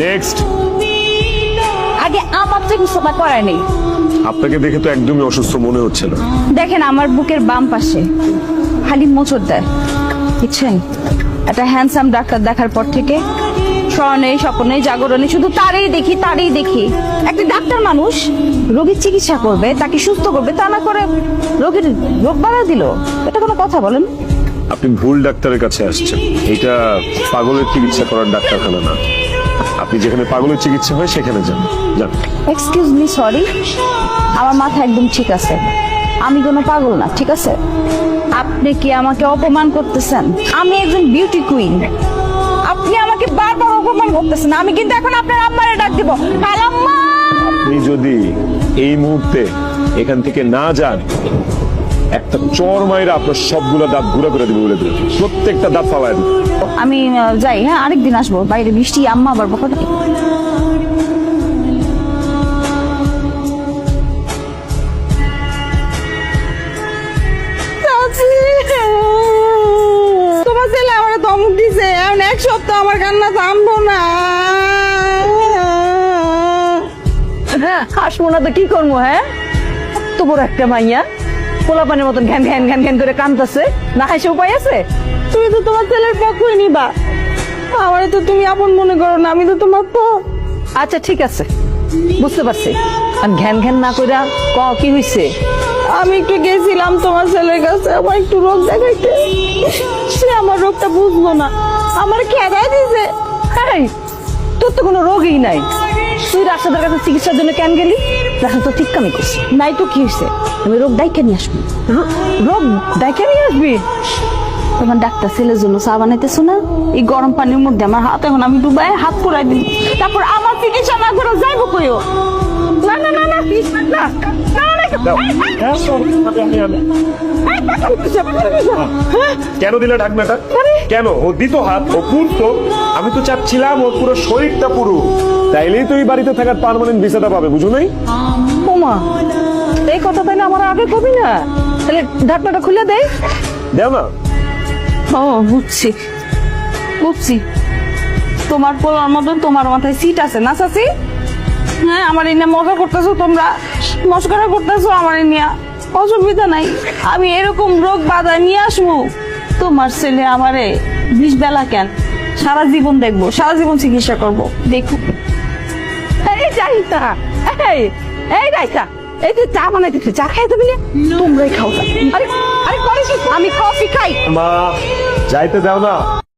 Next. আগে আমার চিকিৎসা করায় নেই। আপনাকে দেখে তো একদমই অসুস্থ মনে হচ্ছে না। দেখেন আমার বুকের বাম পাশে খালি মোচড় দেয়, বুঝছেন? একটা হ্যান্ডসাম ডাক্তার দেখার পর থেকে স্বর্ণে স্বপ্নে জাগরণে শুধু তারই দেখি। একটা ডাক্তার মানুষ রোগীর চিকিৎসা করবে, তাকে সুস্থ করবে, তা না করে রোগীর রোগ বাড়া দিল। এটা কোনো কথা বলেন? আপনি ভুল ডাক্তারের কাছে আসছেন। এটা পাগলের চিকিৎসা করার ডাক্তারখানা না। আপনি যেখানে পাগলের চিকিৎসা হয় সেখানে যান। এক্সকিউজ মি, সরি, আমার মাথা একদম ঠিক আছে, আমি কোনো পাগল না, ঠিক আছে? আপনি কি আমাকে অপমান করতেছেন? আমি একজন বিউটি কুইন, আপনি আমাকে বারবার অপমান করতেছেন। আমি কিন্তু এখন আপনার আম্মারে ডাক দিব। খালাম্মা, আপনি যদি এই মুহূর্তে এখান থেকে না যান, একটা চর মাইরা আপনার সবগুলা দাঁত ঘুরে করে দিবে, বলে দিবে প্রত্যেকটা দাঁত ফালায় দিবে। আমি যাই, হ্যাঁ, আরেকদিন আসবো। বাইরে বৃষ্টি, আম্মা আবার বকা দেয়। তোমার ছেলে আমার ধমক দিছে, এখন এক সপ্তাহ আমার কান্না থামবো না। হাসবো না তো কি করবো? হ্যাঁ, তো বড় একটা মাইয়া পোলাপানের মতন ঘ্যান ঘ্যান ঘ্যান ঘ্যান করে কাঁদতেছে, না হাসে উপায় আছে? তুমি তো তোমার ছেলের পক্ষই নিবা, আমারে তো তুমি আপন মনে করো না, আমি তো তোমার পর। আচ্ছা ঠিক আছে, বুঝতে পারছি। আর ঘ্যান ঘ্যান না কইরা কি হইছে? আমি একটু গেছিলাম তোমার ছেলের কাছে, আমার একটু রোগ দেখাইতে, সে আমার রোগটা বুঝলো না, আমার খেদাই দিছে। তোর তো কোনো রোগই নাই, তুই রাস্তাদের কাছে চিকিৎসার জন্য কেন গেলি? রাস্তা তো ঠিক কামি করছি নাই তো কি হয়েছে? আমি রোগ ডাইকে নিয়ে আসবি। রোগ ডাইকে নিয়ে আসবি? তোমার ডাক্তার ছেলের জন্য চা বানাইতেছো না? এই গরম পানির মধ্যে আমার হাত, এখন আমি ডুবাই হাত পুরাই দিই, তারপর আমার চিকিৎসা না করে যাইবো কইও? না না না না না, কেন দিলে ঢাকনাটা? কেন ও দিত হাত, ও পুরতো। আমি তো চাচ্ছিলাম ওর পুরো শরীরটা পুরো, তাইলেই তো এই বাড়িতে থাকার পার্মানেন্ট ভিসাটা পাবে, বুঝো নাই? ওমা, এই কথা তাইলে আমার আগে কবি না, তাহলে ঢাকনাটা খুলে দেয়। দেও না। ও বুঝছি বুঝছি, তোমার পোলার মতন তোমার মাথায় সিট আছে না চাচি? হ্যাঁ, আমার এই নিয়ে মজা করতেছো, তোমরা মস্করা করতেছো আমার এই নিয়ে, অসুবিধা নাই। আমি এরকম রোগ বাধা নিয়ে আসবো, তোমার ছেলে আমারে 20 বেলা কেন, সারা জীবন দেখবো, সারা জীবন চিকিৎসা করবো, দেখো। এই যাইতা, এই রাইতা, এই যে চা বানাইতেছে, চা খাই দেবি না? তোমরাই খাও। আরে আরে, আমি কফি খাই। মা, যাইতে দাও না।